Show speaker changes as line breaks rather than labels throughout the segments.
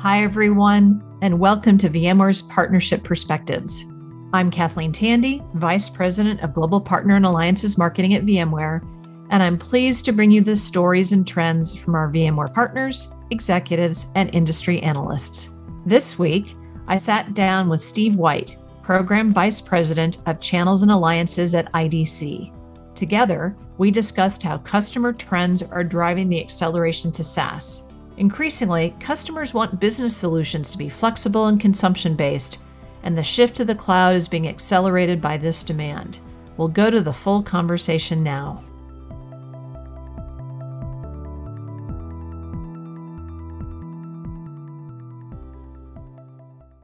Hi, everyone, and welcome to VMware's Partnership Perspectives. I'm Kathleen Tandy, Vice President of Global Partner and Alliances Marketing at VMware, and I'm pleased to bring you the stories and trends from our VMware partners, executives, and industry analysts. This week, I sat down with Steve White, Program Vice President of Channels and Alliances at IDC. Together, we discussed how customer trends are driving the acceleration to SaaS. Increasingly, customers want business solutions to be flexible and consumption-based, and the shift to the cloud is being accelerated by this demand. We'll go to the full conversation now.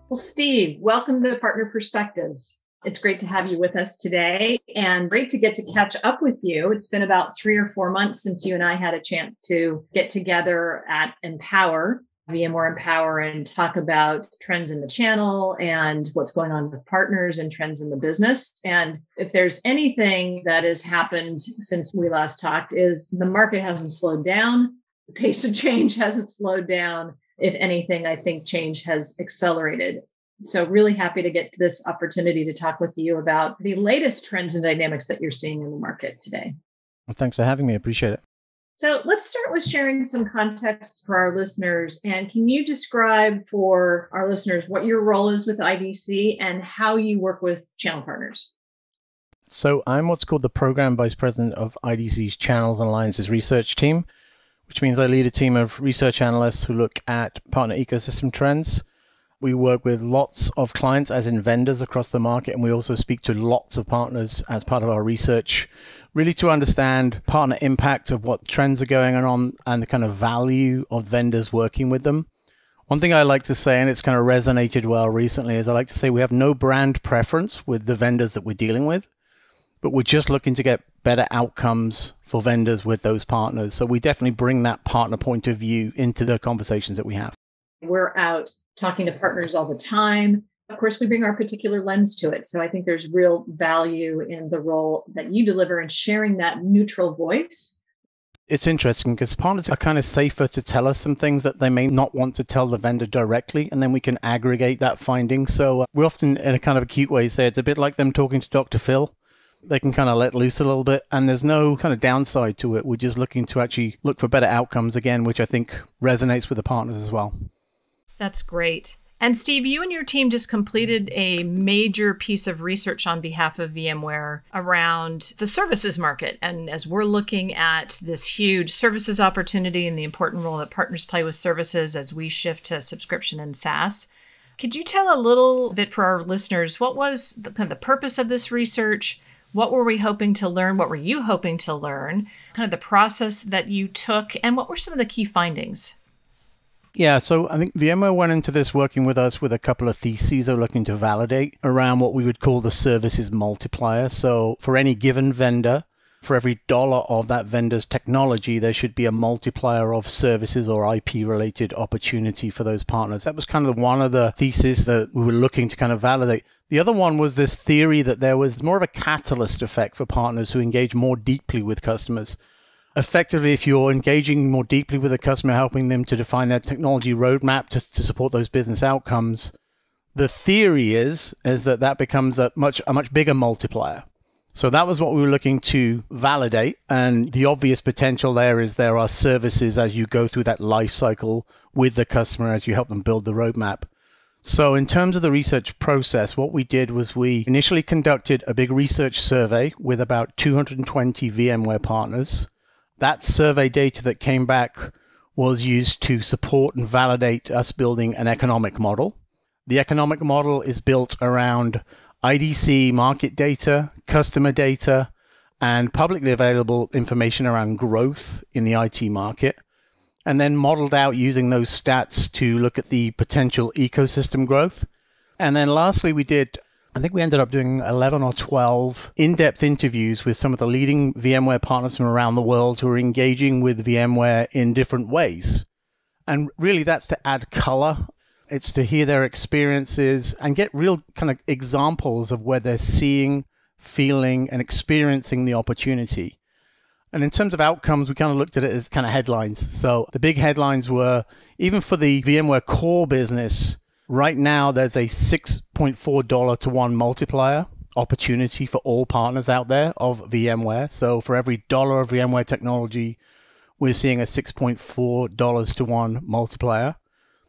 Well, Steve, welcome to Partner Perspectives. It's great to have you with us today and great to get to catch up with you. It's been about 3 or 4 months since you and I had a chance to get together at Empower, VMware Empower, and talk about trends in the channel and what's going on with partners and trends in the business. And if there's anything that has happened since we last talked is the market hasn't slowed down. The pace of change hasn't slowed down. If anything, I think change has accelerated. So really happy to get this opportunity to talk with you about the latest trends and dynamics that you're seeing in the market today.
Well, thanks for having me. I appreciate it.
So let's start with sharing some context for our listeners. And can you describe for our listeners what your role is with IDC and how you work with channel partners?
So I'm what's called the Program Vice President of IDC's Channels and Alliances Research Team, which means I lead a team of research analysts who look at partner ecosystem trends. We work with lots of clients, as in vendors across the market, and we also speak to lots of partners as part of our research, really to understand partner impact of what trends are going on and the kind of value of vendors working with them. One thing I like to say, and it's kind of resonated well recently, is I like to say we have no brand preference with the vendors that we're dealing with, but we're just looking to get better outcomes for vendors with those partners. So we definitely bring that partner point of view into the conversations that we have.
We're out talking to partners all the time. Of course, we bring our particular lens to it. So I think there's real value in the role that you deliver and sharing that neutral voice.
It's interesting because partners are kind of safer to tell us some things that they may not want to tell the vendor directly, and then we can aggregate that finding. So we often, in a kind of a cute way, say it's a bit like them talking to Dr. Phil. They can kind of let loose a little bit, and there's no kind of downside to it. We're just looking to actually look for better outcomes again, which I think resonates with the partners as well.
That's great. And Steve, you and your team just completed a major piece of research on behalf of VMware around the services market. And as we're looking at this huge services opportunity and the important role that partners play with services as we shift to subscription and SaaS, could you tell a little bit for our listeners, what was the purpose of this research? What were we hoping to learn? What were you hoping to learn? Kind of the process that you took, and what were some of the key findings?
Yeah, so I think VMware went into this working with us with a couple of theses they're looking to validate around what we would call the services multiplier. So for any given vendor, for every dollar of that vendor's technology, there should be a multiplier of services or IP-related opportunity for those partners. That was kind of one of the theses that we were looking to kind of validate. The other one was this theory that there was more of a catalyst effect for partners who engage more deeply with customers. Effectively, if you're engaging more deeply with a customer, helping them to define their technology roadmap to support those business outcomes, the theory is that becomes a much bigger multiplier. So that was what we were looking to validate. And the obvious potential there is there are services as you go through that life cycle with the customer as you help them build the roadmap. So in terms of the research process, what we did was we initially conducted a big research survey with about 220 VMware partners. That survey data that came back was used to support and validate us building an economic model. The economic model is built around IDC market data, customer data, and publicly available information around growth in the IT market, and then modeled out using those stats to look at the potential ecosystem growth. And then lastly, I think we ended up doing 11 or 12 in-depth interviews with some of the leading VMware partners from around the world who are engaging with VMware in different ways. And really that's to add color. It's to hear their experiences and get real kind of examples of where they're seeing, feeling, and experiencing the opportunity. And in terms of outcomes, we kind of looked at it as kind of headlines. So the big headlines were, even for the VMware core business, right now there's a $6.4 to 1 multiplier opportunity for all partners out there of VMware. So for every dollar of VMware technology, we're seeing a $6.4 to 1 multiplier.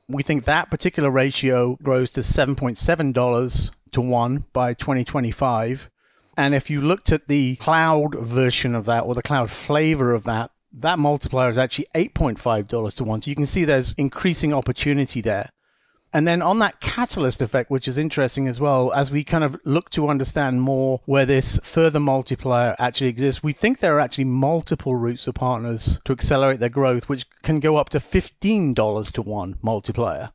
We think that particular ratio grows to $7.7 to 1 by 2025. And if you looked at the cloud version of that, or the cloud flavor of that, that multiplier is actually $8.5 to 1. So you can see there's increasing opportunity there. And then on that catalyst effect, which is interesting as well, as we kind of look to understand more where this further multiplier actually exists, we think there are actually multiple routes of partners to accelerate their growth, which can go up to $15 to 1 multiplier.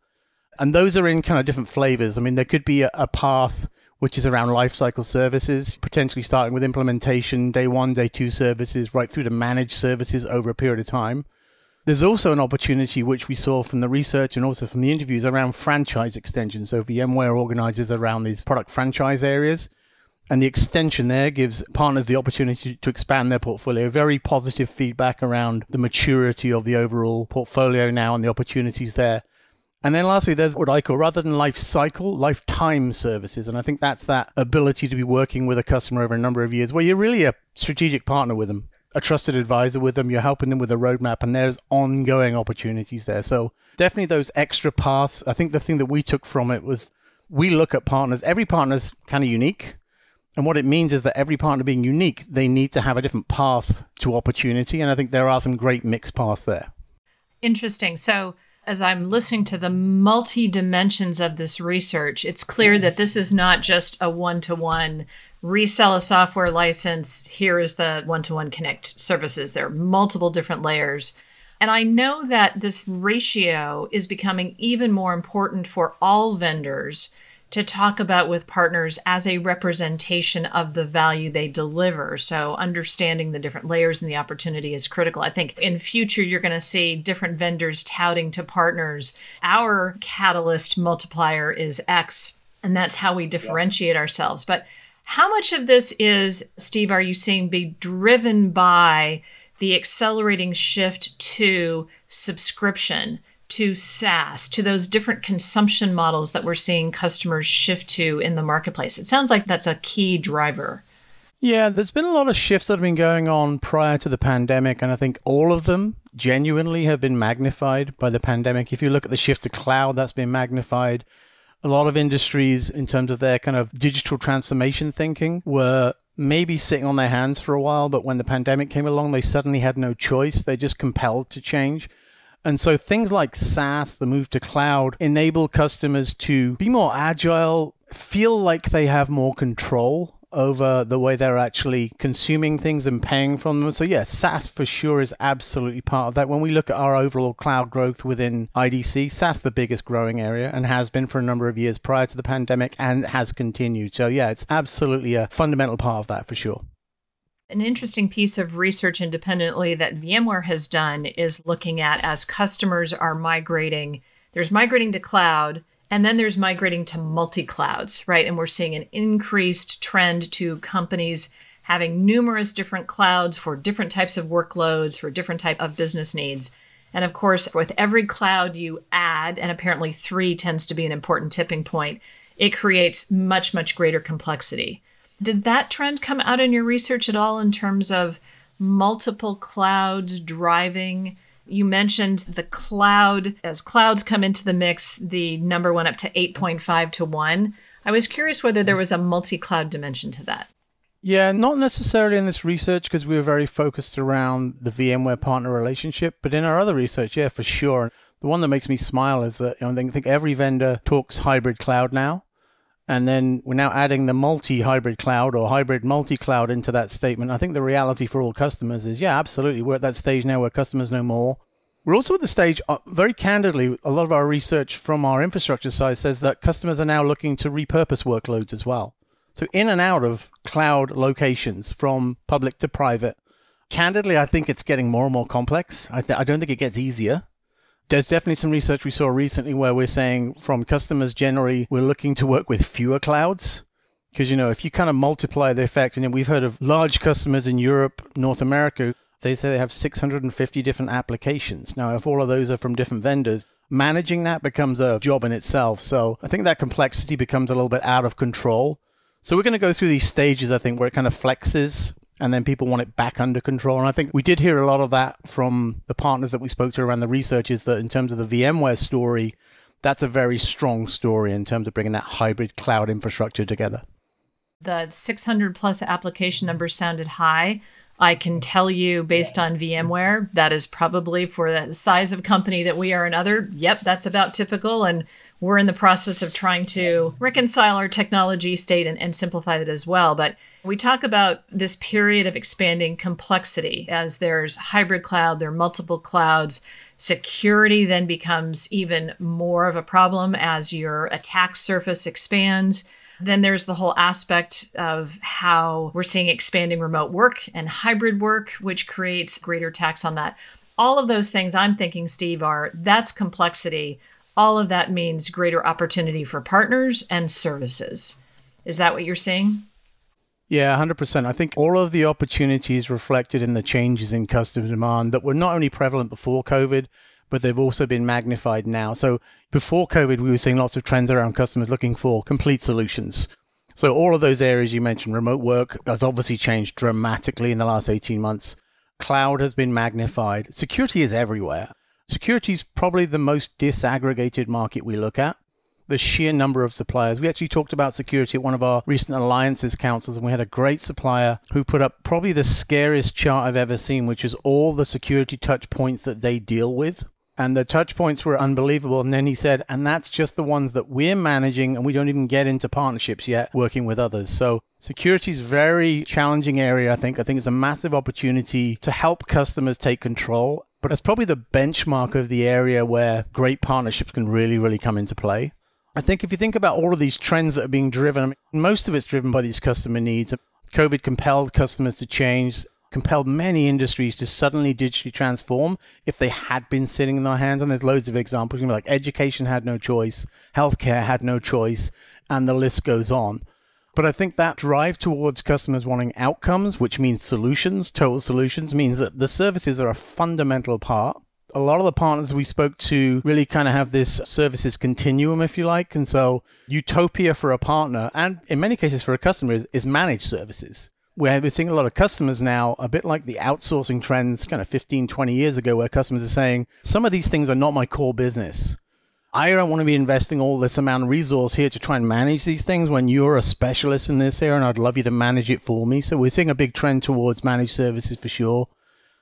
And those are in kind of different flavors. I mean, there could be a path which is around lifecycle services, potentially starting with implementation, day 1, day 2 services, right through to managed services over a period of time. There's also an opportunity, which we saw from the research and also from the interviews, around franchise extension. So VMware organizes around these product franchise areas, and the extension there gives partners the opportunity to expand their portfolio. Very positive feedback around the maturity of the overall portfolio now and the opportunities there. And then lastly, there's what I call, rather than life cycle, lifetime services. And I think that's that ability to be working with a customer over a number of years, where you're really a strategic partner with them, a trusted advisor with them, you're helping them with a roadmap, and there's ongoing opportunities there. So definitely those extra paths. I think the thing that we took from it was, we look at partners, every partner's kind of unique. And what it means is that every partner being unique, they need to have a different path to opportunity. And I think there are some great mixed paths there.
Interesting. So as I'm listening to the multi-dimensions of this research, it's clear that this is not just a one-to-one resell a software license, here is the one-to-one connect services. There are multiple different layers. And I know that this ratio is becoming even more important for all vendors to talk about with partners as a representation of the value they deliver. So understanding the different layers and the opportunity is critical. I think in future, you're going to see different vendors touting to partners, our catalyst multiplier is X, and that's how we differentiate ourselves. But how much of this is, Steve, are you seeing be driven by the accelerating shift to subscription, to SaaS, to those different consumption models that we're seeing customers shift to in the marketplace? It sounds like that's a key driver.
Yeah, there's been a lot of shifts that have been going on prior to the pandemic, and I think all of them genuinely have been magnified by the pandemic. If you look at the shift to cloud, that's been magnified. A lot of industries, in terms of their kind of digital transformation thinking, were maybe sitting on their hands for a while, but when the pandemic came along, they suddenly had no choice. They're just compelled to change. And so things like SaaS, the move to cloud, enable customers to be more agile, feel like they have more control over the way they're actually consuming things and paying from them. So yeah, SaaS for sure is absolutely part of that. When we look at our overall cloud growth within IDC, SaaS the biggest growing area and has been for a number of years prior to the pandemic and has continued. So yeah, it's absolutely a fundamental part of that for sure.
An interesting piece of research independently that VMware has done is looking at, as customers are migrating, there's migrating to cloud, and then there's migrating to multi-clouds, right? And we're seeing an increased trend to companies having numerous different clouds for different types of workloads, for different type of business needs. And of course, with every cloud you add, and apparently 3 tends to be an important tipping point, it creates much, much greater complexity. Did that trend come out in your research at all in terms of multiple clouds driving? You mentioned the cloud. As clouds come into the mix, the number went up to 8.5 to 1. I was curious whether there was a multi-cloud dimension to that.
Yeah, not necessarily in this research because we were very focused around the VMware partner relationship, but in our other research, yeah, for sure. The one that makes me smile is that I think every vendor talks hybrid cloud now. And then we're now adding the multi-hybrid cloud or hybrid multi-cloud into that statement. I think the reality for all customers is, yeah, absolutely. We're at that stage now where customers know more. We're also at the stage, very candidly, a lot of our research from our infrastructure side says that customers are now looking to repurpose workloads as well. So in and out of cloud locations from public to private. Candidly, I think it's getting more and more complex. I don't think it gets easier. There's definitely some research we saw recently where we're saying from customers generally, we're looking to work with fewer clouds. Because, if you kind of multiply the effect, and we've heard of large customers in Europe, North America, They say they have 650 different applications. Now, if all of those are from different vendors, managing that becomes a job in itself. So I think that complexity becomes a little bit out of control. So we're going to go through these stages, I think, where it kind of flexes and then people want it back under control. And I think we did hear a lot of that from the partners that we spoke to around the research, is that in terms of the VMware story, that's a very strong story in terms of bringing that hybrid cloud infrastructure together.
The 600 plus application numbers sounded high. I can tell you, based on VMware, that is probably, for the size of company that we are another, yep, that's about typical. And we're in the process of trying to reconcile our technology state and simplify that as well. But we talk about this period of expanding complexity as there's hybrid cloud, there are multiple clouds. Security then becomes even more of a problem as your attack surface expands. Then there's the whole aspect of how we're seeing expanding remote work and hybrid work, which creates greater tax on that. All of those things I'm thinking, Steve, that's complexity. All of that means greater opportunity for partners and services. Is that what you're seeing?
Yeah, 100%. I think all of the opportunities reflected in the changes in customer demand that were not only prevalent before COVID, but they've also been magnified now. So before COVID, we were seeing lots of trends around customers looking for complete solutions. So all of those areas you mentioned, remote work has obviously changed dramatically in the last 18 months. Cloud has been magnified. Security is everywhere. Security is probably the most disaggregated market we look at. The sheer number of suppliers. We actually talked about security at one of our recent alliances councils, and we had a great supplier who put up probably the scariest chart I've ever seen, which is all the security touch points that they deal with. And the touch points were unbelievable. And then he said, and that's just the ones that we're managing, and we don't even get into partnerships yet working with others. So security is a very challenging area, I think. I think it's a massive opportunity to help customers take control. But it's probably the benchmark of the area where great partnerships can really, really come into play. I think if you think about all of these trends that are being driven, I mean, most of it's driven by these customer needs. COVID compelled customers to change, compelled many industries to suddenly digitally transform if they had been sitting in their hands. And there's loads of examples, like education had no choice, healthcare had no choice, and the list goes on. But I think that drive towards customers wanting outcomes, which means solutions, total solutions, means that the services are a fundamental part. A lot of the partners we spoke to really kind of have this services continuum, if you like. And so utopia for a partner, and in many cases for a customer, is managed services. Where we're seeing a lot of customers now, a bit like the outsourcing trends kind of 15, 20 years ago, where customers are saying, some of these things are not my core business. I don't want to be investing all this amount of resource here to try and manage these things when you're a specialist in this area, and I'd love you to manage it for me. So we're seeing a big trend towards managed services for sure.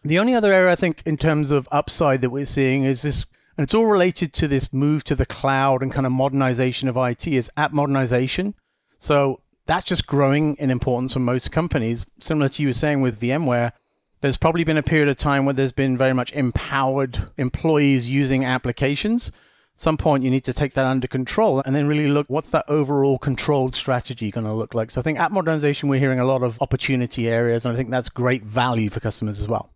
The only other area I think in terms of upside that we're seeing is this, and it's all related to this move to the cloud and kind of modernization of IT, is app modernization. So that's just growing in importance for most companies. Similar to you were saying with VMware, there's probably been a period of time where there's been very much empowered employees using applications. At some point, you need to take that under control and then really look, what's that overall controlled strategy going to look like? So I think app modernization, we're hearing a lot of opportunity areas, and I think that's great value for customers as well.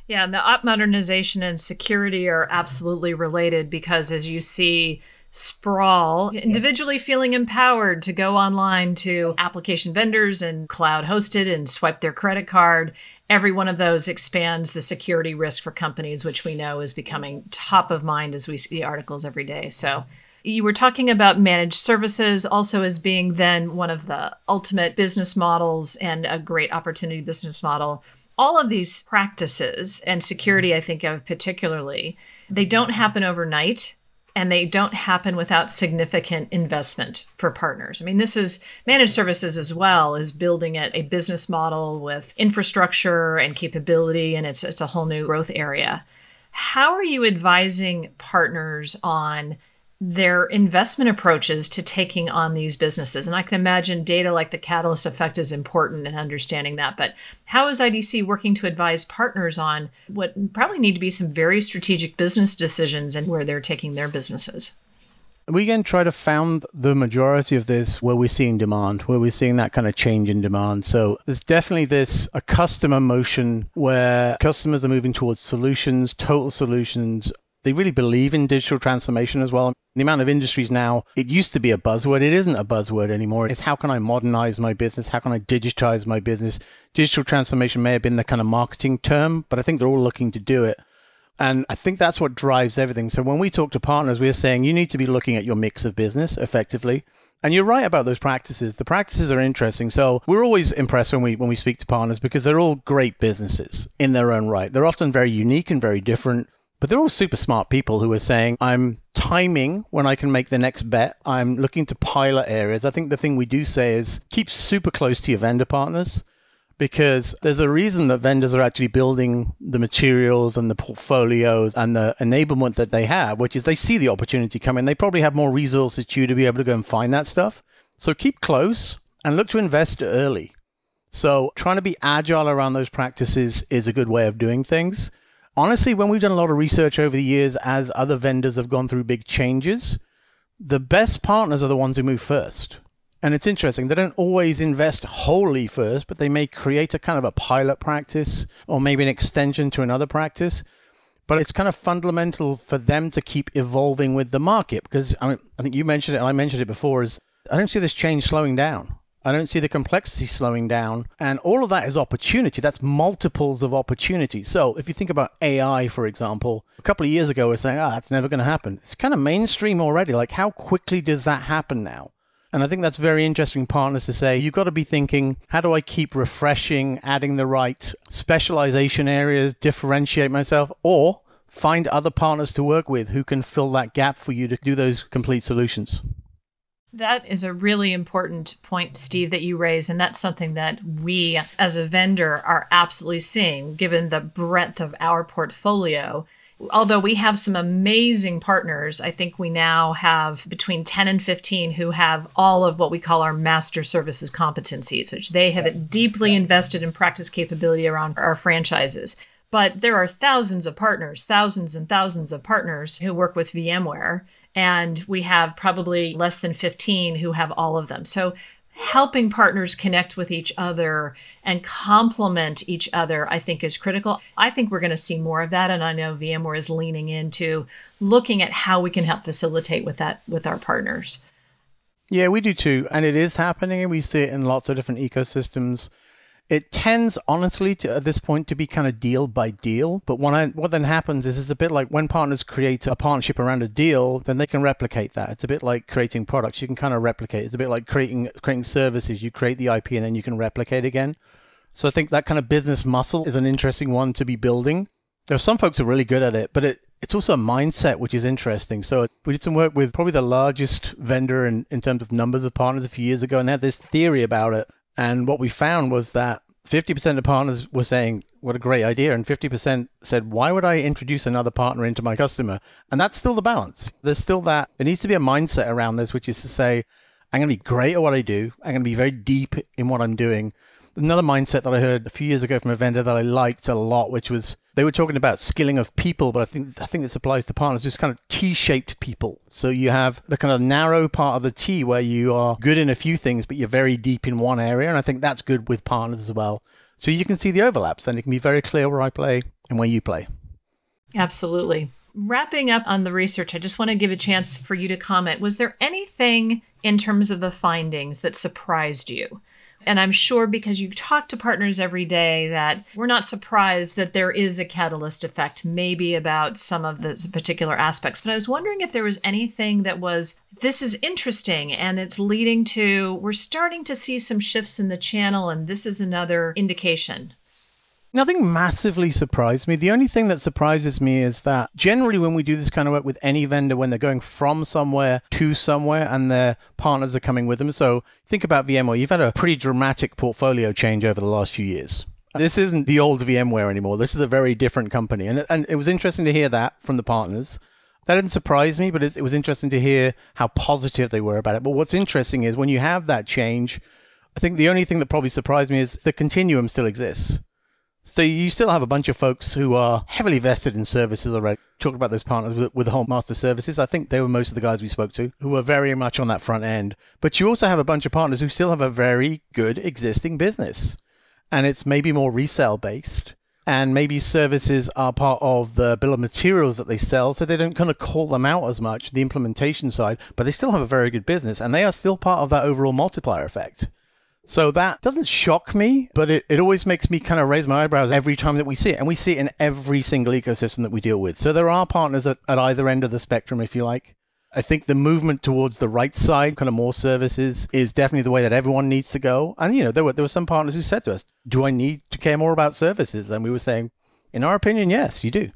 Yeah, and the app modernization and security are absolutely related, because as you see sprawl, individually feeling empowered to go online to application vendors and cloud hosted and swipe their credit card, every one of those expands the security risk for companies, which we know is becoming top of mind as we see articles every day. So you were talking about managed services also as being then one of the ultimate business models and a great opportunity business model. All of these practices, and security I think of particularly, they don't happen overnight. And they don't happen without significant investment for partners. I mean, this is managed services as well as building a business model with infrastructure and capability, and it's a whole new growth area. How are you advising partners on their investment approaches to taking on these businesses? And I can imagine data like the catalyst effect is important in understanding that. But how is IDC working to advise partners on what probably need to be some very strategic business decisions and where they're taking their businesses?
We again try to found the majority of this where we're seeing demand, where we're seeing that kind of change in demand. So there's definitely a customer motion where customers are moving towards solutions, total solutions, They really believe in digital transformation as well. The amount of industries now, it used to be a buzzword. It isn't a buzzword anymore. It's how can I modernize my business? How can I digitize my business? Digital transformation may have been the kind of marketing term, but I think they're all looking to do it. And I think that's what drives everything. So when we talk to partners, we're saying you need to be looking at your mix of business effectively. And you're right about those practices. The practices are interesting. So we're always impressed when we speak to partners because they're all great businesses in their own right. They're often very unique and very different. But they're all super smart people who are saying, I'm timing when I can make the next bet. I'm looking to pilot areas. I think the thing we do say is keep super close to your vendor partners, because there's a reason that vendors are actually building the materials and the portfolios and the enablement that they have, which is they see the opportunity coming. They probably have more resources to you to be able to go and find that stuff. So keep close and look to invest early. So trying to be agile around those practices is a good way of doing things. Honestly, when we've done a lot of research over the years, as other vendors have gone through big changes, the best partners are the ones who move first. And it's interesting, they don't always invest wholly first, but they may create a kind of a pilot practice or maybe an extension to another practice. But it's kind of fundamental for them to keep evolving with the market, because I think you mentioned it and I mentioned it before, is I don't see this change slowing down. I don't see the complexity slowing down. And all of that is opportunity. That's multiples of opportunity. So if you think about AI, for example, a couple of years ago, we're saying, that's never going to happen. It's kind of mainstream already. Like, how quickly does that happen now? And I think that's very interesting, partners, to say, you've got to be thinking, how do I keep refreshing, adding the right specialization areas, differentiate myself, or find other partners to work with who can fill that gap for you to do those complete solutions.
That is a really important point, Steve, that you raise. And that's something that we as a vendor are absolutely seeing, given the breadth of our portfolio. Although we have some amazing partners, I think we now have between 10 and 15 who have all of what we call our master services competencies, which they have deeply invested in practice capability around our franchises. But there are thousands of partners, thousands and thousands of partners who work with VMware. And we have probably less than 15 who have all of them. So helping partners connect with each other and complement each other, I think, is critical. I think we're going to see more of that. And I know VMware is leaning into looking at how we can help facilitate with that with our partners.
Yeah, we do too. And it is happening. And we see it in lots of different ecosystems. It tends, honestly, at this point to be kind of deal by deal. But what then happens is it's a bit like when partners create a partnership around a deal, then they can replicate that. It's a bit like creating products. You can kind of replicate. It's a bit like creating services. You create the IP and then you can replicate again. So I think that kind of business muscle is an interesting one to be building. There are some folks who are really good at it, but it's also a mindset, which is interesting. So we did some work with probably the largest vendor in terms of numbers of partners a few years ago, and they had this theory about it. And what we found was that 50% of partners were saying, what a great idea. And 50% said, why would I introduce another partner into my customer? And that's still the balance. There's still that. There needs to be a mindset around this, which is to say, I'm going to be great at what I do. I'm going to be very deep in what I'm doing. Another mindset that I heard a few years ago from a vendor that I liked a lot, which was they were talking about skilling of people, but I think this applies to partners, just kind of T-shaped people. So you have the kind of narrow part of the T where you are good in a few things, but you're very deep in one area. And I think that's good with partners as well. So you can see the overlaps and it can be very clear where I play and where you play. Absolutely.
Wrapping up on the research, I just want to give a chance for you to comment. Was there anything in terms of the findings that surprised you? And I'm sure because you talk to partners every day that we're not surprised that there is a catalyst effect, maybe about some of the particular aspects. But I was wondering if there was anything that was, this is interesting and it's leading to, we're starting to see some shifts in the channel and this is another indication.
Nothing massively surprised me. The only thing that surprises me is that generally when we do this kind of work with any vendor, when they're going from somewhere to somewhere and their partners are coming with them. So think about VMware. You've had a pretty dramatic portfolio change over the last few years. This isn't the old VMware anymore. This is a very different company. And it was interesting to hear that from the partners. That didn't surprise me, but it was interesting to hear how positive they were about it. But what's interesting is when you have that change, I think the only thing that probably surprised me is the continuum still exists. So you still have a bunch of folks who are heavily vested in services already. Talked about those partners with the whole master services. I think they were most of the guys we spoke to who were very much on that front end. But you also have a bunch of partners who still have a very good existing business. And it's maybe more resale based. And maybe services are part of the bill of materials that they sell, so they don't kind of call them out as much, the implementation side, but they still have a very good business, and they are still part of that overall multiplier effect. So that doesn't shock me, but it always makes me kind of raise my eyebrows every time that we see it. And we see it in every single ecosystem that we deal with. So there are partners at either end of the spectrum, if you like. I think the movement towards the right side, kind of more services, is definitely the way that everyone needs to go. And, there were some partners who said to us, do I need to care more about services? And we were saying, in our opinion, yes, you do.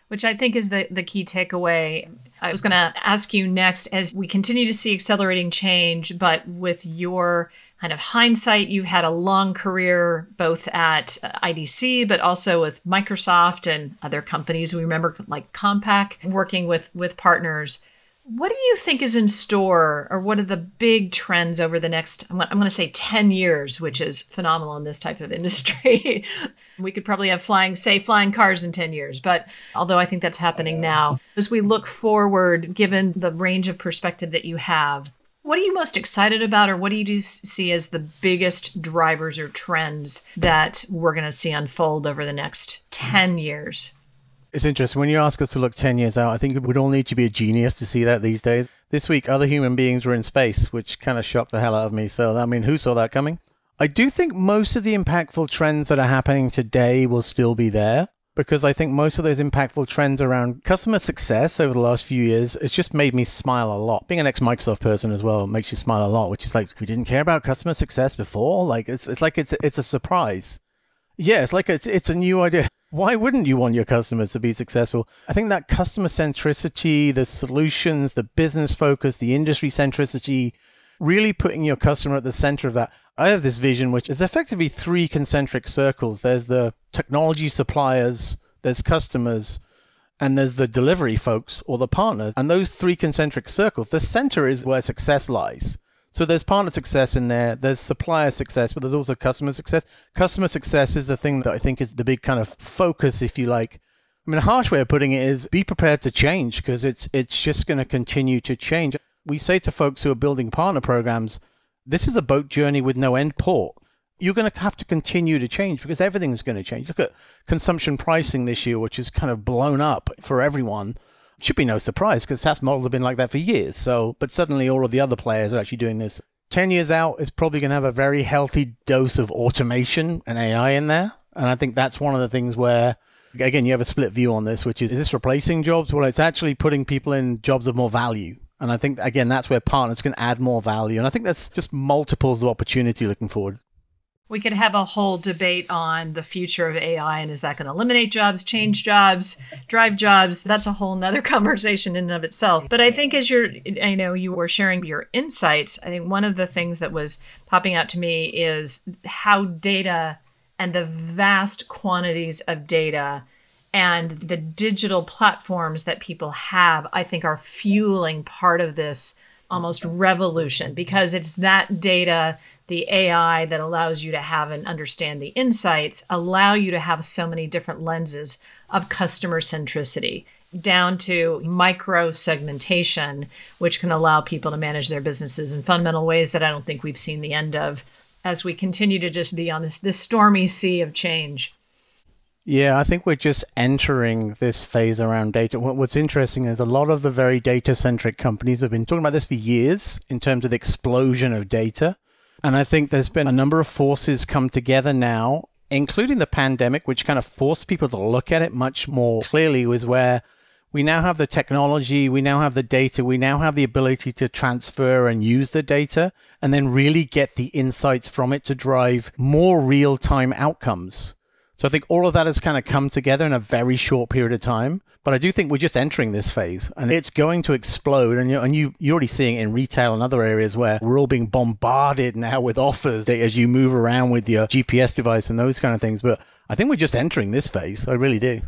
Which I think is the key takeaway. I was going to ask you next, as we continue to see accelerating change, but with your kind of hindsight, you've had a long career both at IDC, but also with Microsoft and other companies. We remember like Compaq, working with partners. What do you think is in store, or what are the big trends over the next, I'm going to say 10 years, which is phenomenal in this type of industry. We could probably have flying cars in 10 years, but although I think that's happening now, as we look forward, given the range of perspective that you have, what are you most excited about, or what do you see as the biggest drivers or trends that we're going to see unfold over the next 10 years?
It's interesting. When you ask us to look 10 years out, I think we'd all need to be a genius to see that these days. This week, other human beings were in space, which kind of shocked the hell out of me. So, who saw that coming? I do think most of the impactful trends that are happening today will still be there, because I think most of those impactful trends around customer success over the last few years, it's just made me smile a lot. Being an ex-Microsoft person as well makes you smile a lot, which is like, we didn't care about customer success before. Like, it's a surprise. Yeah, it's a new idea. Why wouldn't you want your customers to be successful? I think that customer centricity, the solutions, the business focus, the industry centricity, really putting your customer at the center of that. I have this vision, which is effectively 3 concentric circles. There's the technology suppliers, there's customers, and there's the delivery folks or the partners. And those 3 concentric circles, the center is where success lies. So there's partner success in there, there's supplier success, but there's also customer success. Customer success is the thing that I think is the big kind of focus, if you like. I mean, a harsh way of putting it is be prepared to change, because it's just going to continue to change. We say to folks who are building partner programs, this is a boat journey with no end port. You're going to have to continue to change because everything's going to change. Look at consumption pricing this year, which is kind of blown up for everyone. Should be no surprise because SaaS models have been like that for years. But suddenly all of the other players are actually doing this. 10 years out is probably going to have a very healthy dose of automation and AI in there. And I think that's one of the things where, again, you have a split view on this, which is this replacing jobs? Well, it's actually putting people in jobs of more value. And I think, again, that's where partners can add more value. And I think that's just multiples of opportunity looking forward.
We could have a whole debate on the future of AI and is that going to eliminate jobs, change jobs, drive jobs? That's a whole nother conversation in and of itself. But I think as you were sharing your insights, I think one of the things that was popping out to me is how data and the vast quantities of data and the digital platforms that people have, I think are fueling part of this almost revolution, because it's that data, the AI that allows you to have and understand the insights, allow you to have so many different lenses of customer centricity, down to micro segmentation, which can allow people to manage their businesses in fundamental ways that I don't think we've seen the end of as we continue to just be on this stormy sea of change.
Yeah, I think we're just entering this phase around data. What's interesting is a lot of the very data-centric companies have been talking about this for years in terms of the explosion of data. And I think there's been a number of forces come together now, including the pandemic, which kind of forced people to look at it much more clearly, was where we now have the technology, we now have the data, we now have the ability to transfer and use the data and then really get the insights from it to drive more real-time outcomes. So I think all of that has kind of come together in a very short period of time. But I do think we're just entering this phase and it's going to explode. And you're already seeing it in retail and other areas where we're all being bombarded now with offers as you move around with your GPS device and those kind of things. But I think we're just entering this phase. I really do.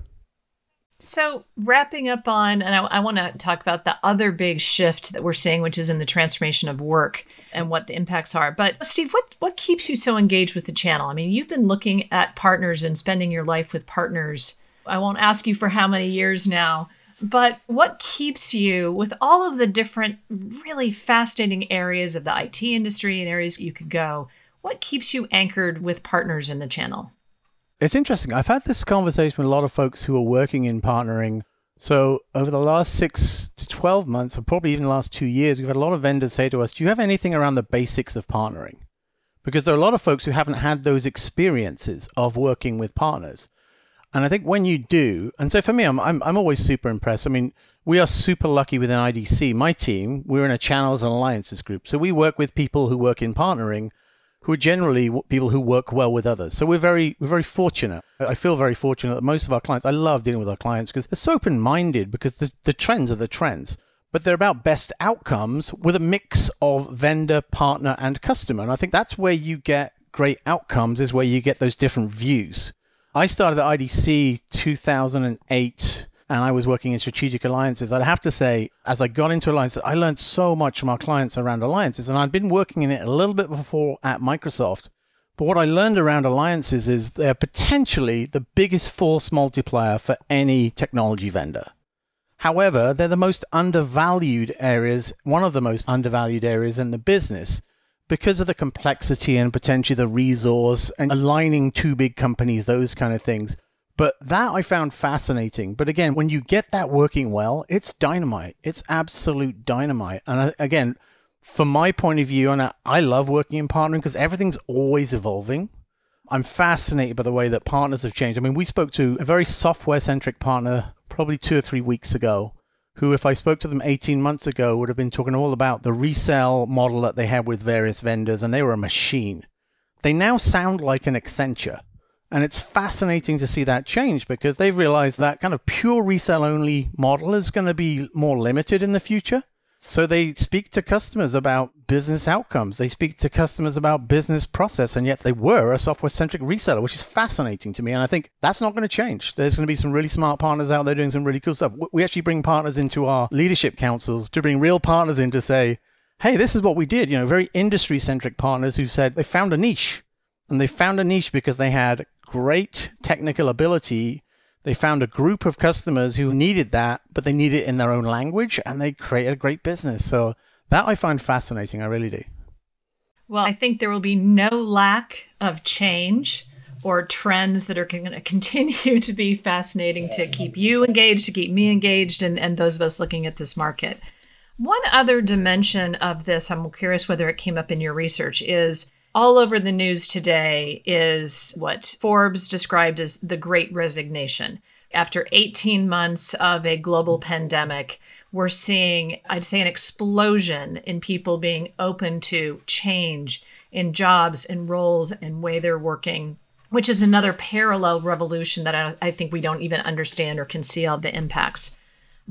So wrapping up on, and I want to talk about the other big shift that we're seeing, which is in the transformation of work and what the impacts are. But Steve, what keeps you so engaged with the channel? I mean, you've been looking at partners and spending your life with partners. I won't ask you for how many years now, but what keeps you with all of the different really fascinating areas of the IT industry and areas you could go? What keeps you anchored with partners in the channel?
It's interesting. I've had this conversation with a lot of folks who are working in partnering. So over the last 6 to 12 months, or probably even the last 2 years, we've had a lot of vendors say to us, do you have anything around the basics of partnering? Because there are a lot of folks who haven't had those experiences of working with partners. And I think when you do, and so for me, I'm always super impressed. I mean, we are super lucky within IDC. My team, we're in a channels and alliances group. So we work with people who work in partnering, who are generally people who work well with others. So we're very fortunate. I feel very fortunate that most of our clients, I love dealing with our clients because they're so open-minded, because the trends are the trends, but they're about best outcomes with a mix of vendor, partner, and customer. And I think that's where you get great outcomes, is where you get those different views. I started at IDC 2008, and I was working in strategic alliances. I'd have to say, as I got into alliances, I learned so much from our clients around alliances. And I'd been working in it a little bit before at Microsoft. But what I learned around alliances is they're potentially the biggest force multiplier for any technology vendor. However, they're the most undervalued areas, one of the most undervalued areas in the business, because of the complexity and potentially the resource and aligning two big companies, those kind of things. But that I found fascinating. But again, when you get that working well, it's dynamite. It's absolute dynamite. And again, from my point of view, and I love working in partnering because everything's always evolving. I'm fascinated by the way that partners have changed. I mean, we spoke to a very software-centric partner probably 2 or 3 weeks ago, who, if I spoke to them 18 months ago, would have been talking all about the resale model that they had with various vendors, and they were a machine. They now sound like an Accenture. And it's fascinating to see that change, because they've realized that kind of pure resale-only model is going to be more limited in the future. So they speak to customers about business outcomes. They speak to customers about business process, and yet they were a software-centric reseller, which is fascinating to me. And I think that's not going to change. There's going to be some really smart partners out there doing some really cool stuff. We actually bring partners into our leadership councils to bring real partners in to say, hey, this is what we did. You know, very industry-centric partners who said they found a niche. And they found a niche because they had great technical ability. They found a group of customers who needed that, but they needed it in their own language, and they created a great business. So that I find fascinating. I really do.
Well, I think there will be no lack of change or trends that are going to continue to be fascinating to keep you engaged, to keep me engaged, and those of us looking at this market. One other dimension of this, I'm curious whether it came up in your research, is all over the news today is what Forbes described as the Great Resignation. After 18 months of a global pandemic, we're seeing, I'd say, an explosion in people being open to change in jobs and roles and way they're working, which is another parallel revolution that I think we don't even understand or can see all the impacts.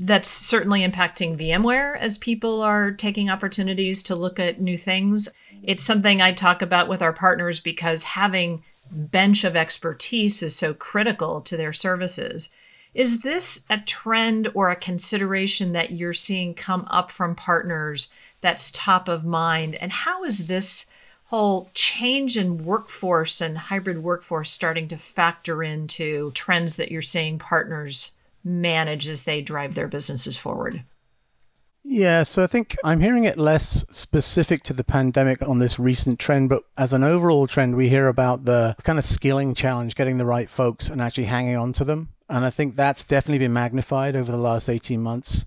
That's certainly impacting VMware as people are taking opportunities to look at new things. It's something I talk about with our partners because having bench of expertise is so critical to their services. Is this a trend or a consideration that you're seeing come up from partners that's top of mind? And how is this whole change in workforce and hybrid workforce starting to factor into trends that you're seeing partners manage as they drive their businesses forward?
Yeah, so I think I'm hearing it less specific to the pandemic on this recent trend, but as an overall trend, we hear about the kind of skilling challenge, getting the right folks and actually hanging on to them. And I think that's definitely been magnified over the last 18 months.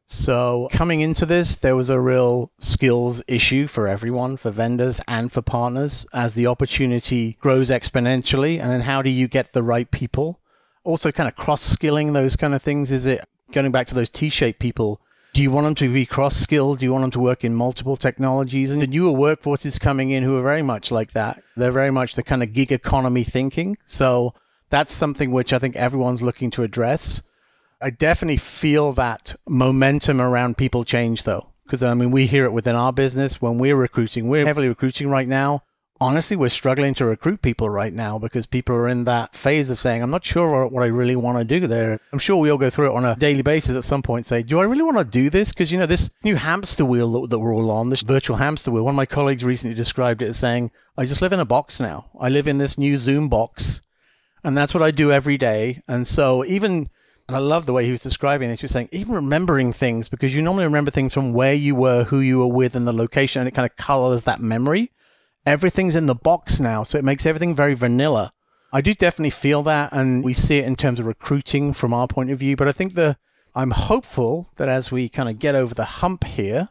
So coming into this, there was a real skills issue for everyone, for vendors and for partners, as the opportunity grows exponentially. And then how do you get the right people? Also kind of cross-skilling, those kind of things. Is it going back to those T-shaped people? Do you want them to be cross-skilled? Do you want them to work in multiple technologies? And the newer workforce is coming in who are very much like that. They're very much the kind of gig economy thinking. So that's something which I think everyone's looking to address. I definitely feel that momentum around people change, though. Because, I mean, we hear it within our business when we're recruiting. We're heavily recruiting right now. Honestly, we're struggling to recruit people right now because people are in that phase of saying, I'm not sure what I really want to do there. I'm sure we all go through it on a daily basis at some point, say, do I really want to do this? Because, you know, this new hamster wheel that we're all on, this virtual hamster wheel, one of my colleagues recently described it as saying, I just live in a box now. I live in this new Zoom box, and that's what I do every day. And so even, and I love the way he was describing it, he was saying, even remembering things, because you normally remember things from where you were, who you were with, and the location, and it kind of colors that memory. Everything's in the box now, so it makes everything very vanilla. I do definitely feel that, and we see it in terms of recruiting from our point of view. But I think I'm hopeful that as we kind of get over the hump here,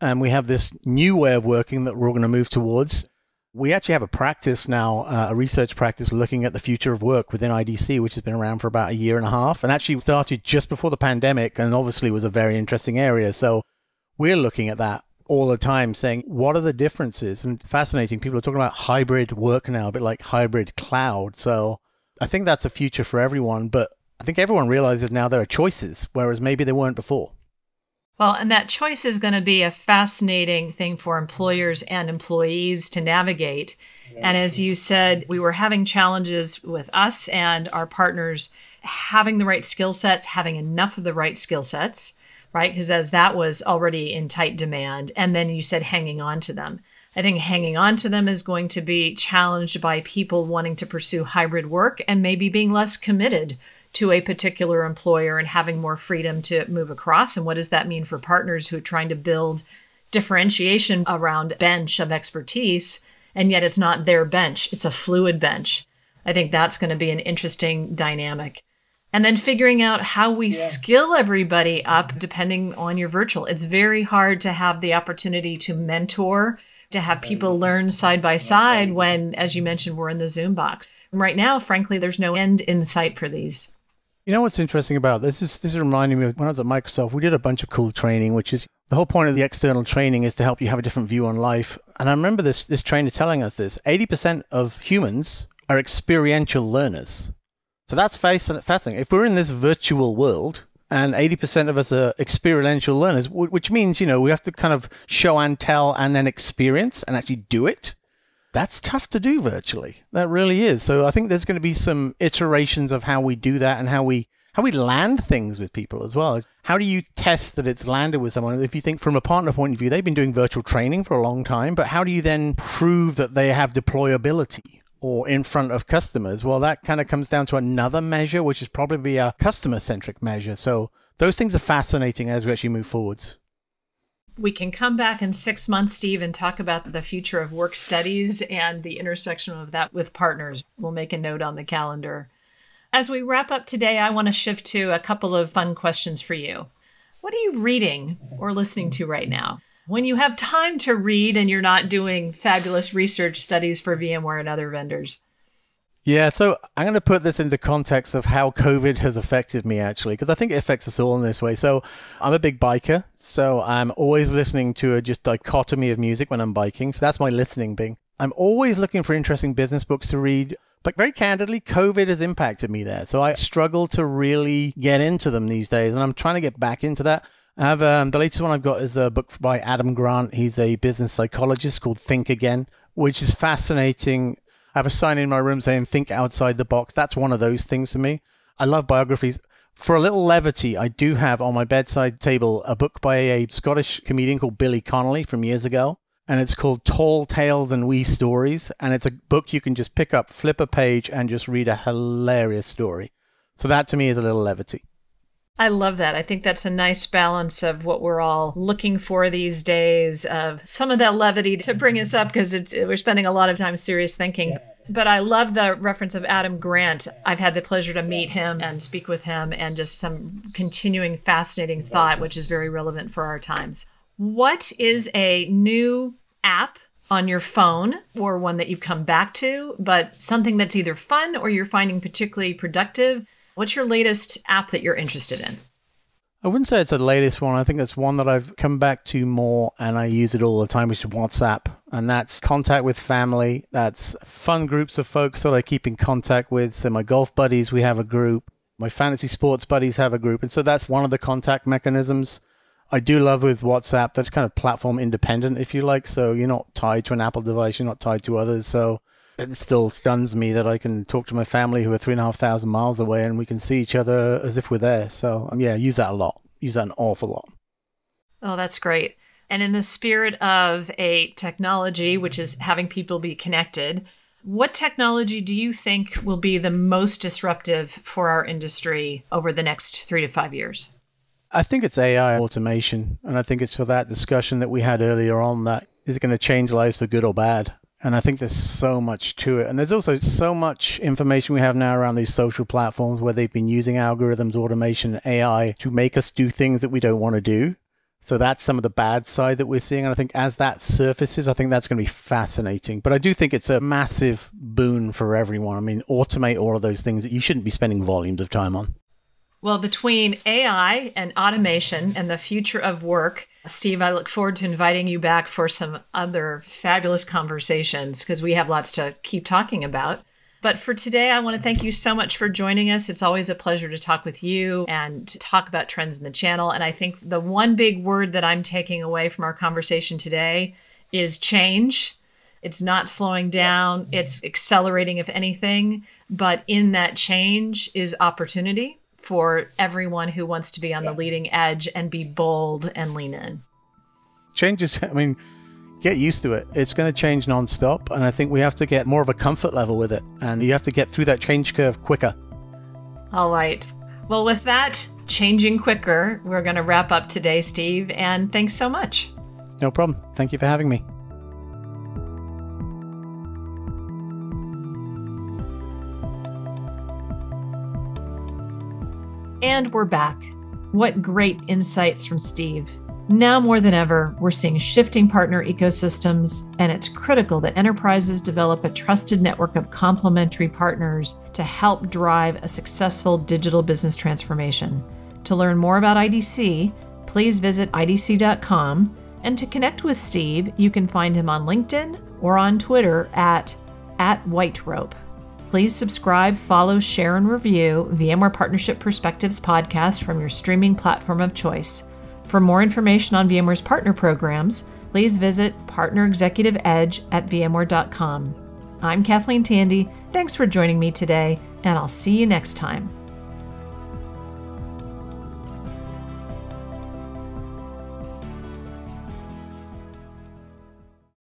and we have this new way of working that we're going to move towards, we actually have a practice now, a research practice looking at the future of work within IDC, which has been around for about a year and a half, and actually started just before the pandemic, and obviously was a very interesting area. So we're looking at that all the time, saying, what are the differences? And fascinating, people are talking about hybrid work now, a bit like hybrid cloud. So I think that's a future for everyone, but I think everyone realizes now there are choices, whereas maybe they weren't before.
Well, and that choice is going to be a fascinating thing for employers and employees to navigate. And as you said, we were having challenges with us and our partners having the right skill sets, having enough of the right skill sets, right? Because as that was already in tight demand. And then you said hanging on to them. I think hanging on to them is going to be challenged by people wanting to pursue hybrid work and maybe being less committed to a particular employer and having more freedom to move across. And what does that mean for partners who are trying to build differentiation around bench of expertise, and yet it's not their bench, it's a fluid bench? I think that's going to be an interesting dynamic. And then figuring out how we skill everybody up depending on your virtual. It's very hard to have the opportunity to mentor, to have people learn side by side when, as you mentioned, we're in the Zoom box. Right now, frankly, there's no end in sight for these.
You know what's interesting about this is reminding me of when I was at Microsoft, we did a bunch of cool training, which is the whole point of the external training is to help you have a different view on life. And I remember this trainer telling us this: 80% of humans are experiential learners. So that's fascinating. If we're in this virtual world and 80% of us are experiential learners, which means, we have to kind of show and tell and then experience and actually do it. That's tough to do virtually. That really is. So I think there's going to be some iterations of how we do that and how we land things with people as well. How do you test that it's landed with someone? If you think from a partner point of view, they've been doing virtual training for a long time, but how do you then prove that they have deployability or in front of customers? Well, that kind of comes down to another measure, which is probably a customer-centric measure. So those things are fascinating as we actually move forwards.
We can come back in 6 months, Steve, and talk about the future of work studies and the intersection of that with partners. We'll make a note on the calendar. As we wrap up today, I want to shift to a couple of fun questions for you. What are you reading or listening to right now? When you have time to read and you're not doing fabulous research studies for VMware and other vendors.
Yeah, so I'm going to put this into context of how COVID has affected me, actually, because I think it affects us all in this way. So I'm a big biker, so I'm always listening to a just dichotomy of music when I'm biking. So that's my listening thing. I'm always looking for interesting business books to read. But very candidly, COVID has impacted me there. So I struggle to really get into them these days, and I'm trying to get back into that. I have the latest one I've got is a book by Adam Grant. He's a business psychologist called Think Again, which is fascinating. I have a sign in my room saying, think outside the box. That's one of those things for me. I love biographies. For a little levity, I do have on my bedside table a book by a Scottish comedian called Billy Connolly from years ago. And it's called Tall Tales and Wee Stories. And it's a book you can just pick up, flip a page, and just read a hilarious story. So that to me is a little levity.
I love that. I think that's a nice balance of what we're all looking for these days, of some of that levity to bring us up, because we're spending a lot of time serious thinking. But I love the reference of Adam Grant. I've had the pleasure to meet him and speak with him, and just some continuing fascinating thought, which is very relevant for our times. What is a new app on your phone, or one that you've come back to, but something that's either fun or you're finding particularly productive? What's your latest app that you're interested in?
I wouldn't say it's the latest one. I think it's one that I've come back to more and I use it all the time, which is WhatsApp. And that's contact with family. That's fun groups of folks that I keep in contact with. So my golf buddies, we have a group. My fantasy sports buddies have a group. And so that's one of the contact mechanisms. I do love with WhatsApp. That's kind of platform independent, if you like. So you're not tied to an Apple device. You're not tied to others. So it still stuns me that I can talk to my family who are 3,500 miles away and we can see each other as if we're there. So yeah, use that a lot. Use that an awful lot.
Oh, that's great. And in the spirit of a technology, which is having people be connected, what technology do you think will be the most disruptive for our industry over the next 3 to 5 years?
I think it's AI automation. And I think it's for that discussion that we had earlier on that is going to change lives for good or bad. And I think there's so much to it. And there's also so much information we have now around these social platforms where they've been using algorithms, automation, and AI to make us do things that we don't want to do. So that's some of the bad side that we're seeing. And I think as that surfaces, I think that's going to be fascinating. But I do think it's a massive boon for everyone. I mean, automate all of those things that you shouldn't be spending volumes of time on.
Well, between AI and automation and the future of work, Steve, I look forward to inviting you back for some other fabulous conversations because we have lots to keep talking about. But for today, I want to thank you so much for joining us. It's always a pleasure to talk with you and to talk about trends in the channel. And I think the one big word that I'm taking away from our conversation today is change. It's not slowing down. It's accelerating, if anything. But in that change is opportunity for everyone who wants to be on the leading edge and be bold and lean in.
Changes, I mean, get used to it. It's going to change nonstop. And I think we have to get more of a comfort level with it. And you have to get through that change curve quicker.
All right. Well, with that, changing quicker, we're going to wrap up today, Steve. And thanks so much.
No problem. Thank you for having me.
And we're back. What great insights from Steve. Now more than ever, we're seeing shifting partner ecosystems, and it's critical that enterprises develop a trusted network of complementary partners to help drive a successful digital business transformation. To learn more about IDC, please visit idc.com, and to connect with Steve, you can find him on LinkedIn or on Twitter at @whiterope. Please subscribe, follow, share, and review VMware Partnership Perspectives podcast from your streaming platform of choice. For more information on VMware's partner programs, please visit Partner Executive Edge at vmware.com. I'm Kathleen Tandy. Thanks for joining me today, and I'll see you next time.